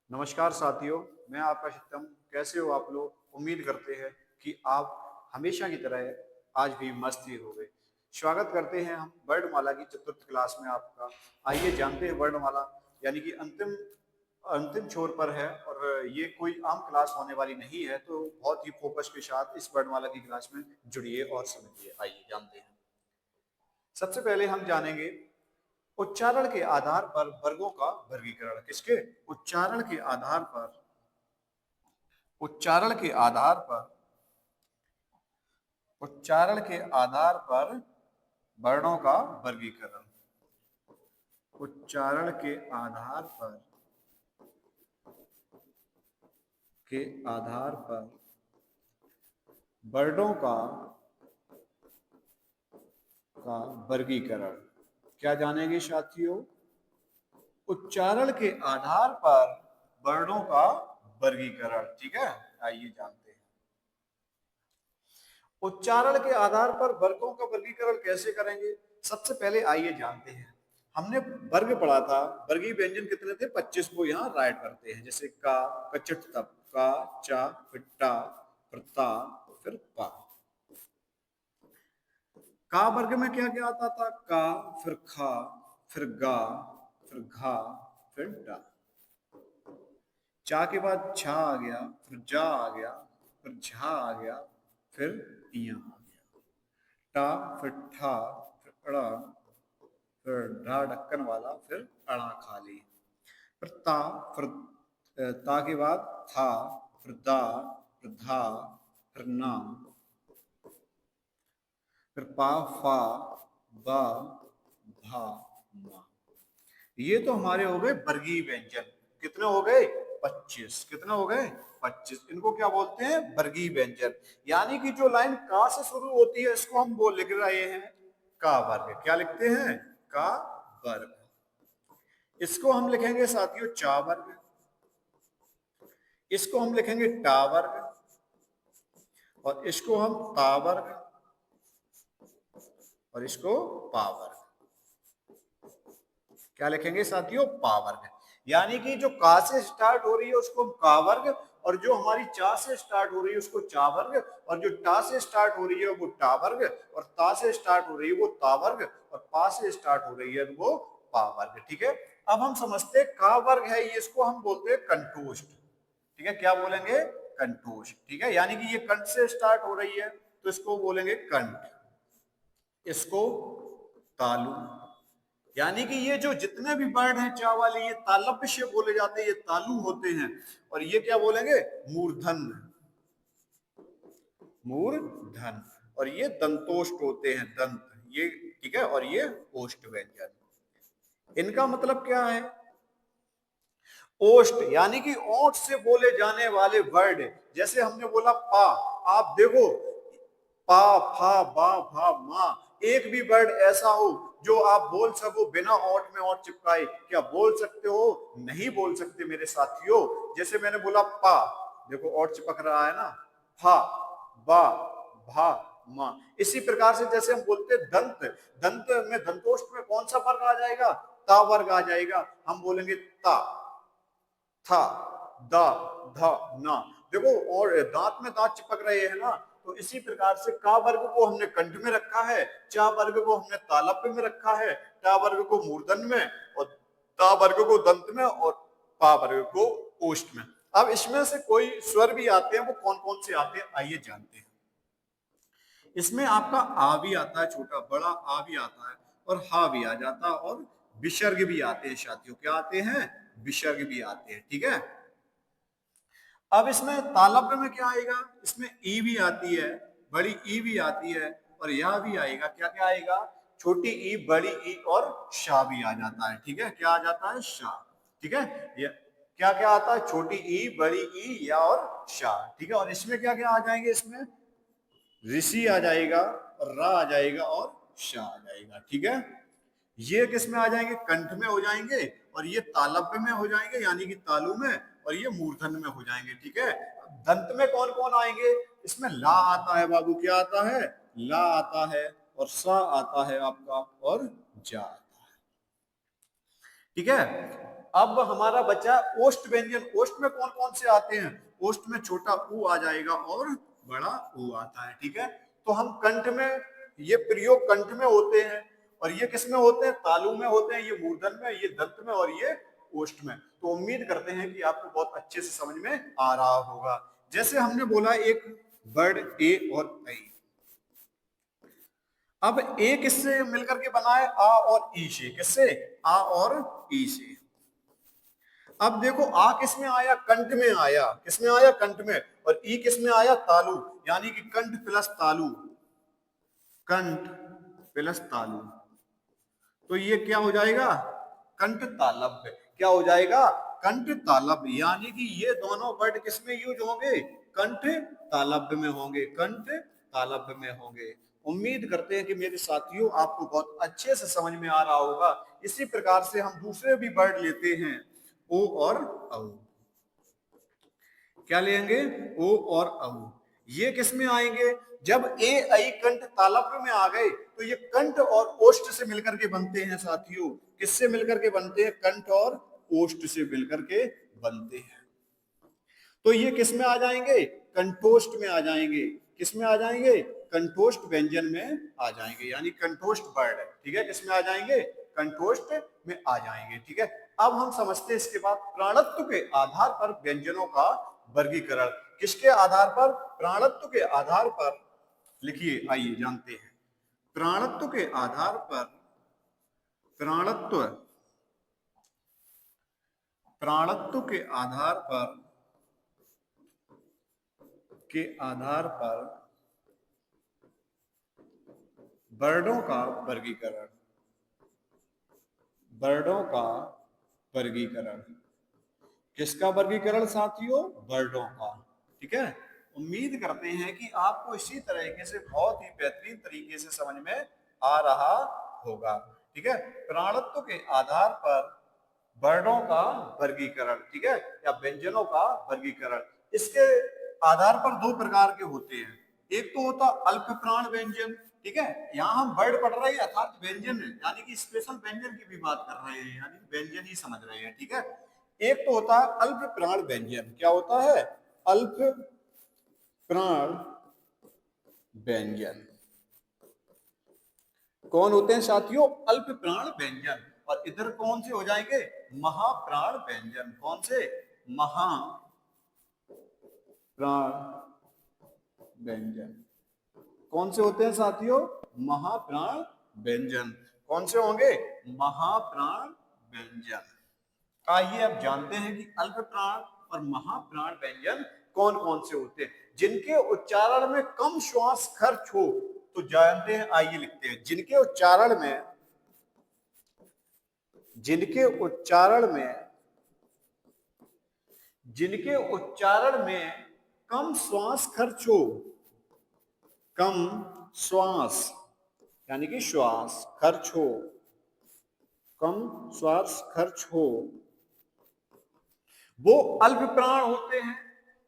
नमस्कार साथियों, मैं आपका शितम। कैसे हो आप लोग? उम्मीद करते हैं कि आप हमेशा की तरह आज भी मस्त ही होंगे। स्वागत करते हैं हम वर्णमाला की चतुर्थ क्लास में आपका। आइए जानते हैं वर्णमाला यानी कि अंतिम अंतिम छोर पर है और ये कोई आम क्लास होने वाली नहीं है, तो बहुत ही फोकस के साथ इस वर्णमाला की क्लास में जुड़िए और समझिए। आइए जानते हैं। सबसे पहले हम जानेंगे उच्चारण के आधार पर वर्गों का वर्गीकरण। किसके? उच्चारण के आधार पर उच्चारण के आधार पर उच्चारण के आधार पर वर्णों का वर्गीकरण। उच्चारण के आधार पर के आधार पर वर्णों का वर्गीकरण। क्या जानेंगे साथियों? उच्चारण के आधार पर वर्णों का वर्गीकरण। ठीक है, आइए जानते हैं। उच्चारण के आधार पर वर्गों का वर्गीकरण कैसे करेंगे? सबसे पहले आइए जानते हैं। हमने वर्ग पढ़ा था, वर्गीय व्यंजन कितने थे? 25 को यहाँ राइट करते हैं। जैसे का, कचट, तप, का, चा, फिर टा, फिर ता, फिर पा। का वर्ग में क्या क्या आता था? का, फिर खा, फिर गा, फिर घा, फिर डा। चा के बाद छा आ गया, फिर जा आ गया, फिर झा आ गया, फिर इया आ गया। टा, फिर ठा, फिर अड़ा, फिर ढा ढक्कन वाला, फिर अड़ा खाली। फिर ता, फिर ता के बाद था, फिर दा, फिर धा, फिर ना, फिर पा, फा, बा, भा, मा। ये तो हमारे हो गए वर्गीय व्यंजन। कितने हो गए? 25। कितने हो गए? 25। इनको क्या बोलते हैं? वर्गीय व्यंजन। यानी कि जो लाइन का से शुरू होती है इसको हम वो लिख रहे हैं का वर्ग। क्या लिखते हैं? का वर्ग। इसको हम लिखेंगे साथियों चा वर्ग, इसको हम लिखेंगे टा वर्ग, और इसको हम ता वर्ग, और इसको पा वर्ग। क्या लिखेंगे साथियों? पा वर्ग। यानी कि जो का से स्टार्ट हो रही है उसको हम का वर्ग, और जो हमारी चा से स्टार्ट हो रही है उसको चा वर्ग, और जो टा से स्टार्ट हो रही है वो टा वर्ग, और ता से स्टार्ट हो रही है वो ता वर्ग, और पा से स्टार्ट हो रही है वो पा वर्ग। ठीक है। अब हम समझते हैं का वर्ग है ये, इसको हम बोलते हैं कंठोष्ठ। ठीक है, क्या बोलेंगे? कंठोष्ठ। ठीक है, यानी कि ये कंठ से स्टार्ट हो रही है तो इसको बोलेंगे कंठ, इसको तालु। यानी कि ये जो जितने भी वर्ण हैं चा वाले, ये तालव्य से बोले जाते हैं, ये तालु होते हैं। और ये क्या बोलेंगे? मूर्धन, मूर्धन। और ये दंतोष्ठ होते हैं, दंत ये। ठीक है, और ये ओष्ठ व्यंजन। इनका मतलब क्या है? ओष्ठ यानी कि ओठ से बोले जाने वाले वर्ड। जैसे हमने बोला पा, आप देखो पा, फा, बा, भा, मा, एक भी वर्ड ऐसा हो जो आप बोल सको बिना ओठ में ओठ चिपकाए, क्या बोल सकते हो? नहीं बोल सकते मेरे साथियों। जैसे मैंने बोला पा, देखो ओठ चिपक रहा है ना। फा, बा, भा, मा। इसी प्रकार से जैसे हम बोलते हैं दंत, दंत में दंतोष्ठ में कौन सा वर्ग आ जाएगा? ता वर्ग आ जाएगा। हम बोलेंगे ता, था, दा, धा, ना। देखो, और दांत में दांत चिपक रहे हैं ना, तो इसी प्रकार से का वर्ग को हमने कंठ में रखा है, चा वर्ग को हमने तालव्य में रखा है, टा वर्ग को मूर्धन में, और ता वर्ग को दंत में, और पा वर्ग को ओष्ठ में। अब इसमें से कोई स्वर भी आते हैं, वो कौन कौन से आते हैं आइए जानते हैं। इसमें आपका आ भी आता है, छोटा बड़ा आ भी आता है, और हा भी आ जाता है, और विसर्ग भी आते हैं साथियों। क्या आते हैं? विसर्ग भी आते हैं। ठीक है। अब इसमें तालव्य में क्या आएगा? इसमें ई भी आती है, बड़ी ई भी आती है, और यह भी आएगा। क्या क्या आएगा? छोटी ई, बड़ी ई, और शाह भी आ जाता है। ठीक है, क्या आ जाता है? शाह। ठीक है, ये क्या क्या आता है? छोटी ई, बड़ी ई, या और शाह। ठीक है, और इसमें क्या क्या आ जाएंगे? इसमें ऋषि आ जाएगा, और रा आ जाएगा, और शाह आ जाएगा। ठीक है, ये किस में आ जाएंगे? कंठ में हो जाएंगे, और ये तालव्य में हो जाएंगे यानी कि तालु में, और ये मूर्धन में हो जाएंगे। ठीक है, दंत में कौन कौन आएंगे? इसमें ला आता है बाबू। क्या आता है? ला आता है, और सा आता है आपका, और जा आता है। ठीक है, अब हमारा बचा ओष्ठ व्यंजन। ओष्ठ में कौन कौन से आते हैं? ओष्ठ में छोटा ऊ आ जाएगा और बड़ा ऊ आता है, ठीक है। तो हम कंठ में, ये प्रयोग कंठ में होते हैं, और ये किस में होते हैं? तालु में होते हैं, ये मूर्धन में, ये दंत में, और ये ओष्ठ में। तो उम्मीद करते हैं कि आपको बहुत अच्छे से समझ में आ रहा होगा। जैसे हमने बोला एक वर्ड ए और ऐ, अब ए किससे मिलकर के बना है? आ और ई से। किससे? आ और ई से। अब देखो आ किस में आया? कंठ में आया। किस में आया? कंठ में। और ई किस में आया? तालु, यानी कि कंठ प्लस तालु, कंठ प्लस तालु। तो ये क्या हो जाएगा? कंठ तालव्य। क्या हो जाएगा? कंठ तालव्य, यानी कि ये दोनों वर्ड किस में यूज होंगे? कंठ तालव्य में होंगे, कंठ तालव्य में होंगे। उम्मीद करते हैं कि मेरे साथियों आपको बहुत अच्छे से समझ में आ रहा होगा। इसी प्रकार से हम दूसरे भी वर्ड लेते हैं, ओ और औ। क्या लेंगे? ओ और औ। ये किस में आएंगे? जब ए ऐ कंठ तालव्य में आ गए तो ये कंठ और ओष्ठ से मिलकर के बनते हैं साथियों। किससे मिलकर के बनते हैं? कंठ और ओष्ठ से मिलकर के बनते हैं। तो ये किस में आ जाएंगे? कंठोष्ठ में आ जाएंगे। किस में आ जाएंगे? कंठोष्ठ व्यंजन में आ जाएंगे, यानी कंठोष्ठ वर्ड है, ठीक है। किस में आ जाएंगे? कंठोष्ठ में आ जाएंगे, ठीक है। अब हम समझते हैं इसके बाद प्राणत्व के आधार पर व्यंजनों का वर्गीकरण। किसके आधार पर? प्राणत्व के आधार पर। लिखिए, आइए जानते हैं। प्राणत्व के आधार पर, प्राणत्व, प्राणत्व के आधार पर, के आधार पर वर्णों का वर्गीकरण, वर्णों का वर्गीकरण। किसका वर्गीकरण साथियों? वर्णों का, ठीक है। उम्मीद करते हैं कि आपको इसी तरीके से बहुत ही बेहतरीन तरीके से समझ में आ रहा होगा, ठीक है। प्राणत्व के आधार पर वर्णों का वर्गीकरण, ठीक है, या व्यंजनों का वर्गीकरण। इसके आधार पर दो प्रकार के होते हैं। एक तो होता अल्प प्राण व्यंजन, ठीक है। यहाँ हम वर्ड पढ़ रहे हैं अर्थात व्यंजन है, यानी कि स्पेशल व्यंजन की भी बात कर रहे हैं, यानी व्यंजन ही समझ रहे हैं, ठीक है। एक तो होता है अल्प प्राण व्यंजन। क्या होता है? अल्प प्राण व्यंजन। कौन होते हैं साथियों? अल्प प्राण व्यंजन। और इधर कौन से हो जाएंगे? महाप्राण व्यंजन। कौन से? महाप्राण व्यंजन। कौन से होते हैं साथियों? महाप्राण व्यंजन। कौन से होंगे? महाप्राण व्यंजन। आइए अब जानते हैं कि अल्प प्राण और महाप्राण व्यंजन कौन कौन से होते हैं, जिनके उच्चारण में कम श्वास खर्च हो। तो जानते हैं, आइए लिखते हैं। जिनके उच्चारण में, जिनके उच्चारण में, जिनके उच्चारण में कम श्वास खर्च हो, कम श्वास यानी कि श्वास खर्च हो, कम श्वास खर्च हो, वो अल्प प्राण होते हैं।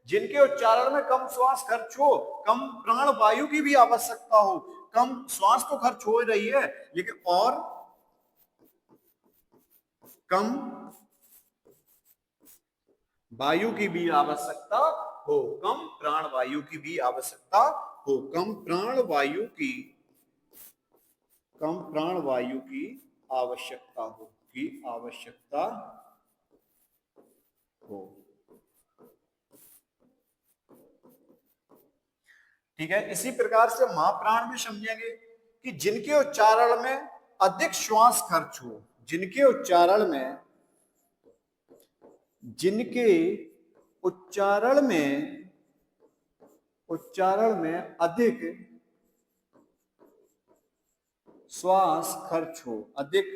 जिनके उच्चारण में कम श्वास खर्च हो, कम प्राण वायु की भी आवश्यकता हो। कम श्वास तो खर्च हो रही है, लेकिन और कम वायु की भी आवश्यकता हो, कम प्राण वायु की भी आवश्यकता हो, कम प्राण वायु की, कम प्राण वायु की आवश्यकता हो, की आवश्यकता हो, ठीक है। इसी प्रकार से महाप्राण में समझेंगे कि जिनके उच्चारण में अधिक श्वास खर्च हो, जिनके उच्चारण में, जिनके उच्चारण में, उच्चारण में अधिक श्वास खर्च हो, अधिक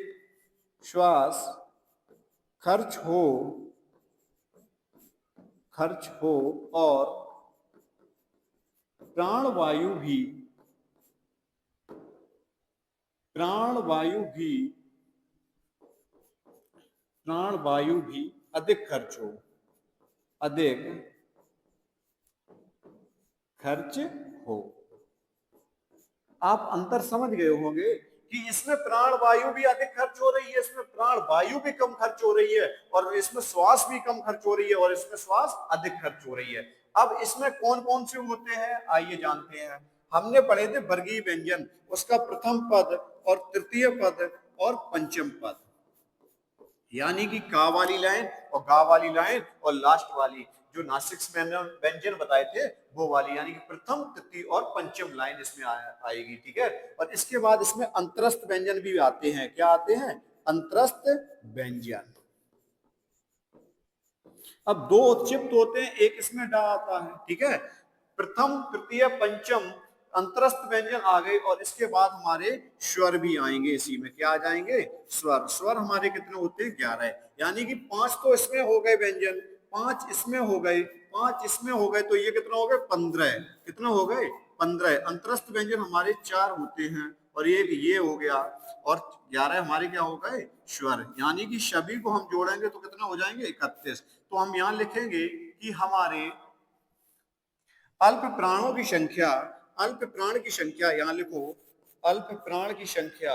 श्वास खर्च हो, खर्च हो, और प्राण वायु भी, प्राण वायु भी, प्राण वायु भी अधिक खर्च हो, अधिक खर्च हो। आप अंतर समझ गए होंगे कि इसमें प्राण वायु भी अधिक खर्च हो रही है, इसमें प्राण वायु भी कम खर्च हो रही है, और इसमें श्वास भी कम खर्च हो रही है, और इसमें श्वास अधिक खर्च हो रही है। अब इसमें कौन कौन से होते हैं आइए जानते हैं। हमने पढ़े थे वर्गीय व्यंजन, उसका प्रथम पद और तृतीय पद और पंचम पद, यानी कि का वाली लाइन और गा वाली लाइन और लास्ट वाली जो नासिक व्यंजन बताए थे वो वाली, यानी कि प्रथम तृतीय और पंचम लाइन इसमें आएगी, ठीक है। और इसके बाद इसमें अंतरस्थ व्यंजन भी आते हैं। क्या आते हैं? अंतरस्थ व्यंजन। अब दो उत्क्षिप्त होते हैं, एक इसमें डा आता है, ठीक है। प्रथम तृतीय पंचम अंतरस्थ व्यंजन आ गए, और इसके बाद हमारे स्वर भी आएंगे इसी में। क्या आ जाएंगे? स्वर। स्वर हमारे कितने होते हैं? 11, यानी कि 5 तो इसमें हो गए व्यंजन, 5 इसमें हो गए, 5 इसमें हो गए, तो ये कितना हो गए? 15। कितना हो गए? 15। अंतरस्थ व्यंजन हमारे 4 होते हैं, और एक ये हो गया, और 11 हमारे क्या हो गए? स्वर। यानी कि सभी को हम जोड़ेंगे तो कितना हो जाएंगे? 31। तो हम यहां लिखेंगे कि हमारे अल्प प्राणों की संख्या, अल्प प्राण की संख्या यहां लिखो, अल्प प्राण की संख्या,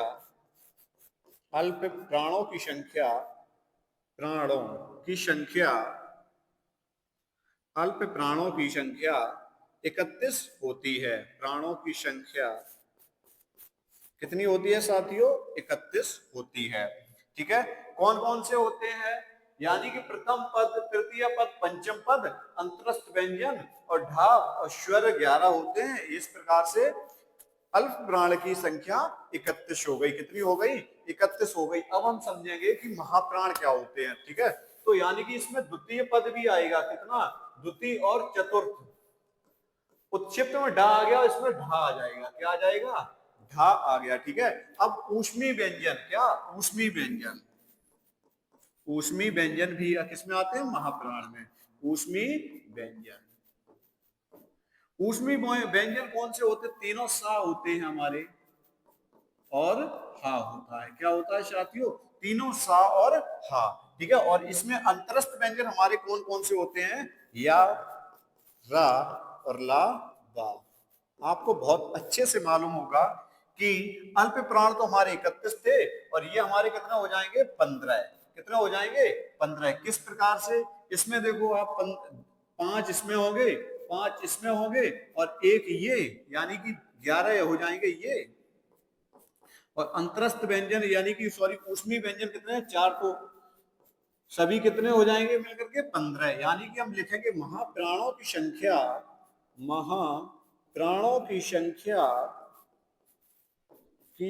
अल्प प्राणों की संख्या, प्राणों की संख्या, अल्प प्राणों की संख्या 31 होती है। प्राणों की संख्या कितनी होती है साथियों? 31 होती है, ठीक है। कौन कौन से होते हैं? यानी कि प्रथम पद, तृतीय पद, पंचम पद, अंतरस्थ व्यंजन और ढा और स्वर 11 होते हैं। इस प्रकार से अल्प प्राण की संख्या 31 हो गई। कितनी हो गई? 31 हो गई। अब हम समझेंगे कि महाप्राण क्या होते हैं, ठीक है। तो यानी कि इसमें द्वितीय पद भी आएगा। कितना? द्वितीय और चतुर्थ। उत्क्षिप्त में ढा आ गया, इसमें ढा आ जाएगा। क्या आ जाएगा? ढा आ गया, ठीक है। अब ऊष्मी व्यंजन, क्या? ऊष्मी व्यंजन। ऊष्मी व्यंजन भी किसमें आते हैं? महाप्राण में। ऊष्मी व्यंजन। ऊष्मी व्यंजन कौन से होते? तीनों सा होते हैं हमारे, और हा होता है। क्या होता है साथियों? तीनों सा और हा, ठीक है। और इसमें अंतरस्थ व्यंजन हमारे कौन कौन से होते हैं? या, रा और ला, वा। आपको बहुत अच्छे से मालूम होगा कि अल्प प्राण तो हमारे 31 थे, और ये हमारे कितना हो जाएंगे? 15। कितना हो जाएंगे? 15। किस प्रकार से? इसमें देखो आप, 5 इसमें होंगे, 5 इसमें होंगे, और एक ये, यानी कि 11 हो जाएंगे ये। और अंतरस्थ व्यंजन यानी कि सॉरी ऊष्मी व्यंजन कितने हैं? 4। तो सभी कितने हो जाएंगे मिलकर के? 15। यानी कि हम लिखेंगे महाप्राणों की संख्या, महाप्राणों की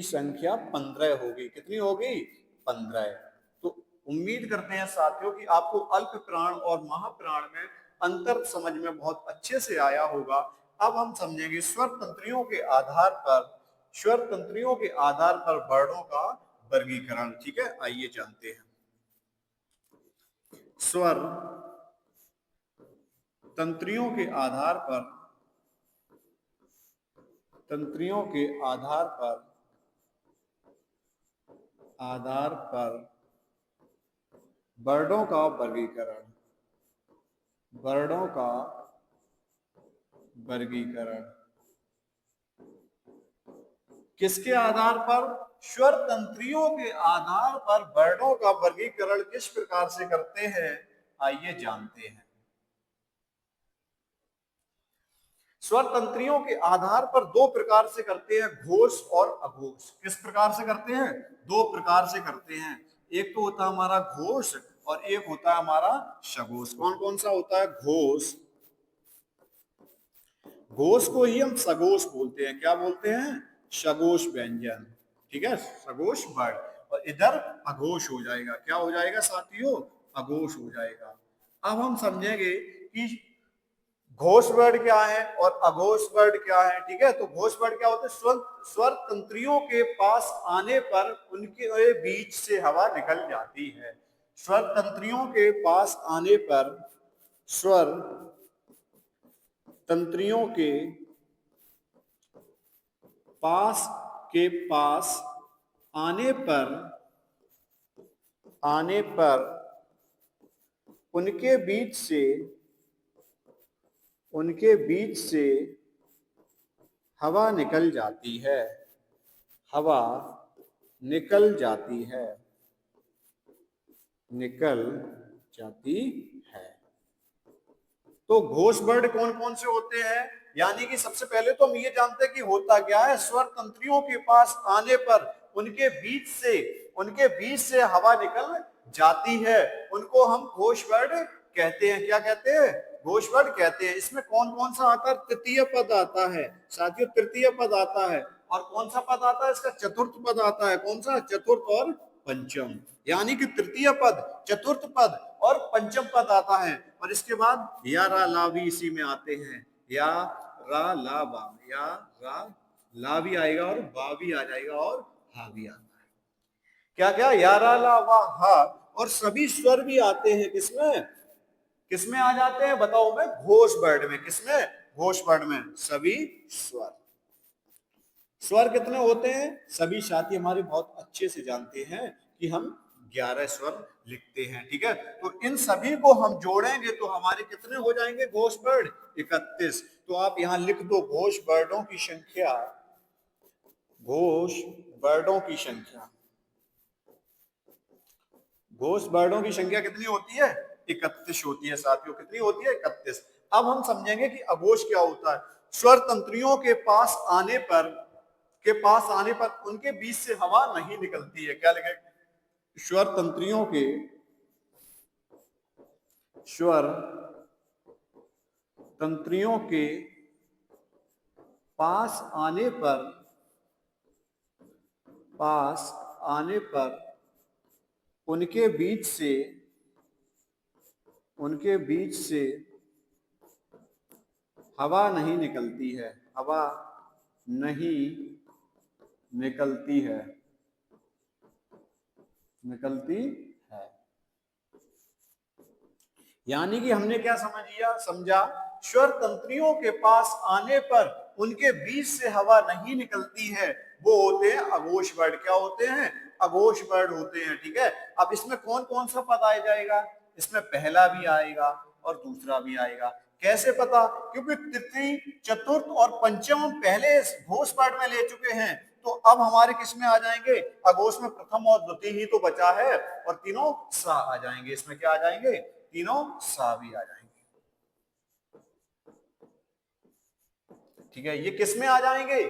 संख्या 15 होगी। कितनी होगी? 15। तो उम्मीद करते हैं साथियों कि आपको अल्प प्राण और महाप्राण में अंतर समझ में बहुत अच्छे से आया होगा। अब हम समझेंगे स्वर तंत्रियों के आधार पर, स्वर तंत्रियों के आधार पर वर्णों का वर्गीकरण, ठीक है। आइए जानते हैं। स्वर तंत्रियों के आधार पर, तंत्रियों के आधार पर वर्णों का वर्गीकरण, वर्णों का वर्गीकरण किसके आधार पर? स्वर तंत्रियों के आधार पर वर्णों का वर्गीकरण किस प्रकार से करते हैं आइए जानते हैं। स्वर तंत्रियों के आधार पर 2 प्रकार से करते हैं, घोष और अघोष। किस प्रकार से करते हैं? 2 प्रकार से करते हैं। एक तो होता है हमारा घोष, और एक होता है हमारा सघोष। कौन कौन सा होता है? घोष। घोष को ही हम सघोष बोलते हैं। क्या बोलते हैं? सघोष व्यंजन, ठीक है, सघोष वर्ण। और इधर अघोष हो जाएगा। क्या हो जाएगा साथियों? अघोष हो जाएगा। अब हम समझेंगे कि घोष वर्ण क्या है और अघोष वर्ण क्या है, ठीक है। तो घोष वर्ण क्या होते हैं? स्वर तंत्रियों के पास आने पर उनके बीच से हवा निकल जाती है। स्वर तंत्रियों के पास आने पर, स्वर तंत्रियों के पास आने पर, उनके बीच से हवा निकल जाती है। हवा निकल जाती है, निकल जाती है। तो घोष वर्ण कौन कौन से होते हैं? यानी कि सबसे पहले तो हम ये जानते हैं कि होता क्या है, स्वर तंत्रियों के पास आने पर उनके बीच से हवा निकल जाती है, उनको हम घोष वर्ण कहते हैं। क्या कहते हैं? घोष वर्ण कहते हैं। इसमें कौन कौन सा आता है? तृतीय पद आता है साथियों, तृतीय पद आता है। और कौन सा पद आता है? इसका चतुर्थ पद आता है। कौन सा? चतुर्थ और पंचम। यानी कि तृतीय पद, चतुर्थ पद और पंचम पद आता है। और इसके बाद या रा ला भी इसी में आते हैं। या रा ला बा, या रा ला भी आएगा और बा भी आ जाएगा और हा भी आता है। क्या क्या? या रा ला वा हा। और सभी स्वर भी आते हैं किसमें? किसमें आ जाते हैं बताओ? मैं घोष वर्ण में। किसमें? घोष वर्ण में सभी स्वर। स्वर कितने होते हैं? सभी साथी हमारे बहुत अच्छे से जानते हैं कि हम 11 स्वर लिखते हैं। ठीक है, तो इन सभी को हम जोड़ेंगे तो हमारे कितने हो जाएंगे घोष वर्ण? 31। तो आप यहां लिख दो घोष वर्णों की संख्या, घोष वर्णों की संख्या। घोष वर्णों की संख्या कितनी होती है? 31 होती है साथियों। कितनी होती है? 31। अब हम समझेंगे कि अघोष क्या होता है। स्वर तंत्रियों के पास आने पर उनके बीच से हवा नहीं निकलती है। क्या लिखे? स्वर तंत्रियों के पास आने पर उनके बीच से हवा नहीं निकलती है, हवा नहीं निकलती है। यानी कि हमने क्या समझा? स्वर तंत्रियों के पास आने पर उनके बीच से हवा नहीं निकलती है, वो होते हैं अघोष वर्ण। क्या होते हैं? अघोष वर्ण होते हैं। ठीक है, अब इसमें कौन कौन सा पद आ जाएगा? इसमें पहला भी आएगा और दूसरा भी आएगा। कैसे पता? क्योंकि तृतीय, चतुर्थ और पंचम हम पहले घोष वर्ण में ले चुके हैं। तो अब हमारे किस में आ जाएंगे? अघोष में प्रथम और द्वितीय ही तो बचा है, और तीनों सा आ जाएंगे। इसमें क्या आ जाएंगे? तीनों सा भी आ जाएंगे। ठीक है, ये किस में आ जाएंगे?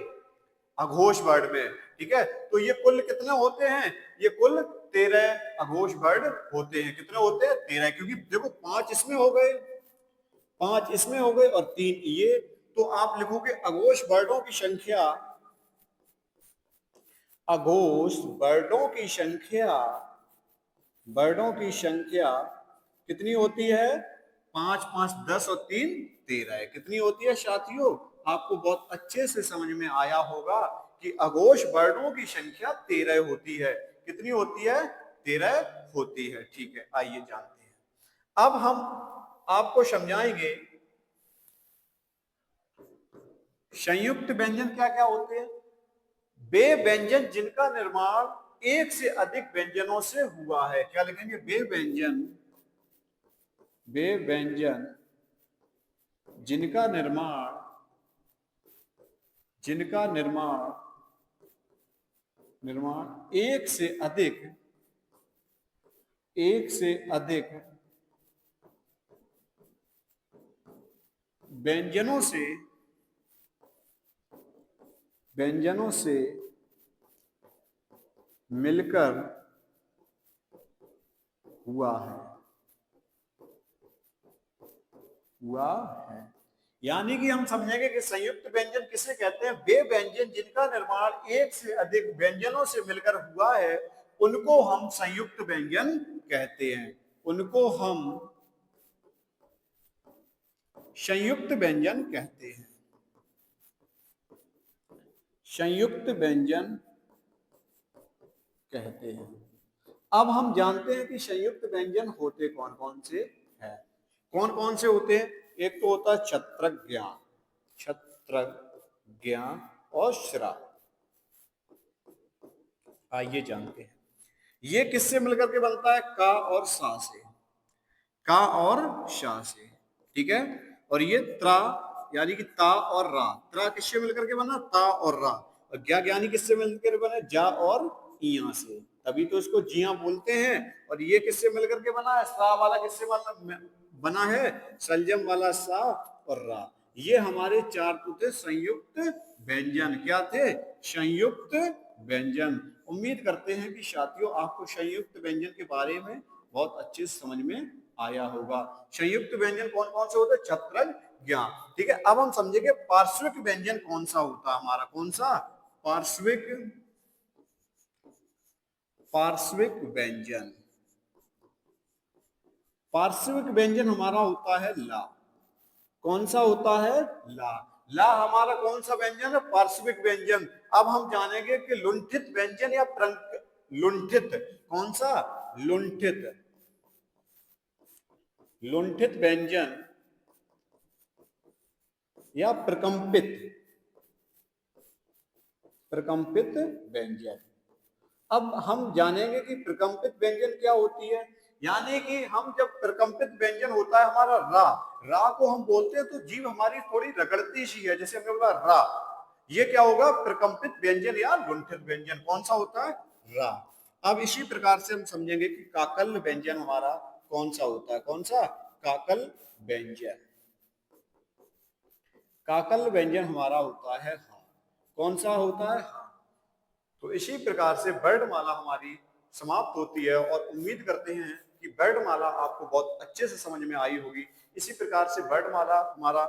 अघोष वर्ण में। ठीक है, तो ये कुल कितने होते हैं? ये कुल 13 अघोष वर्ण होते हैं। कितने होते हैं? 13। क्योंकि देखो 5 इसमें हो गए, 5 इसमें हो गए और 3 ये। तो आप लिखोगे अघोष वर्णों की संख्या, अघोष वर्णों की संख्या कितनी होती है? 5 5 10 और 3 13 है। कितनी होती है साथियों? आपको बहुत अच्छे से समझ में आया होगा कि अघोष वर्णों की संख्या 13 होती है। कितनी होती है? 13 होती है। ठीक है, आइए जानते हैं। अब हम आपको समझाएंगे संयुक्त व्यंजन क्या क्या होते हैं। वे व्यंजन जिनका निर्माण एक से अधिक व्यंजनों से हुआ है। क्या लिखेंगे? वे व्यंजन जिनका निर्माण एक से अधिक व्यंजनों से मिलकर हुआ है। यानी कि हम समझेंगे कि संयुक्त व्यंजन किसे कहते हैं? वे व्यंजन जिनका निर्माण एक से अधिक व्यंजनों से मिलकर हुआ है, उनको हम संयुक्त व्यंजन कहते हैं। उनको हम संयुक्त व्यंजन कहते हैं। संयुक्त व्यंजन कहते हैं। अब हम जानते हैं कि संयुक्त व्यंजन होते कौन कौन से हैं। कौन कौन से होते हैं? एक तो होता है छत्रज्ञ और श्रा। आइए जानते हैं ये किससे मिलकर के बनता है? का और सा से। का और शा से। ठीक है, और ये त्रा यानी कि ता और रा। त्रा किससे मिलकर के बना? ता और रा। और ज्ञा ज्ञानी किससे मिलकर बना? जा और इया से, तभी तो इसको जिया बोलते हैं। और ये किससे मिलकर के बना है, सा वाला किससे बना है, संजम वाला सा और रा। ये हमारे चार तो थे संयुक्त व्यंजन, क्या थे, संयुक्त व्यंजन। उम्मीद करते हैं कि साथियों आपको संयुक्त व्यंजन के बारे में बहुत अच्छे से समझ में आया होगा। संयुक्त व्यंजन कौन कौन से होते हैं, छत्रज ज्ञा। ठीक है, अब हम समझेंगे पार्श्विक व्यंजन कौन सा होता है हमारा, कौन सा, पार्श्विक, पार्श्विक व्यंजन। पार्श्विक व्यंजन हमारा होता है ला। कौन सा होता है, ला। ला हमारा कौन सा व्यंजन है, पार्श्विक व्यंजन। अब हम जानेंगे कि लुंठित व्यंजन या लुंठित, कौन सा, लुंठित, लुंठित व्यंजन या प्रकंपित, प्रकंपित व्यंजन। अब हम जानेंगे कि प्रकंपित व्यंजन क्या होती है। यानी कि हम जब प्रकंपित व्यंजन होता है हमारा रा, रा को हम बोलते हैं तो जीभ हमारी थोड़ी रगड़ती सी है, जैसे हमने बोला रा, ये क्या होगा, प्रकंपित व्यंजन या लुंठित व्यंजन। कौन सा होता है, रा। अब इसी प्रकार से हम समझेंगे कि काकल व्यंजन हमारा कौन सा होता है, कौन सा, काकल व्यंजन। काकल व्यंजन हमारा होता है हा। कौन सा होता है, हा। तो इसी प्रकार से वर्णमाला हमारी समाप्त होती है और उम्मीद करते हैं कि वर्णमाला आपको बहुत अच्छे से समझ में आई होगी। इसी प्रकार से वर्णमाला हमारा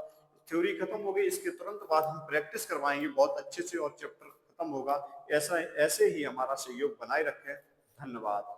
थ्योरी खत्म हो गई, इसके तुरंत बाद हम प्रैक्टिस करवाएंगे बहुत अच्छे से और चैप्टर खत्म होगा। ऐसा ऐसे ही हमारा सहयोग बनाए रखें। धन्यवाद।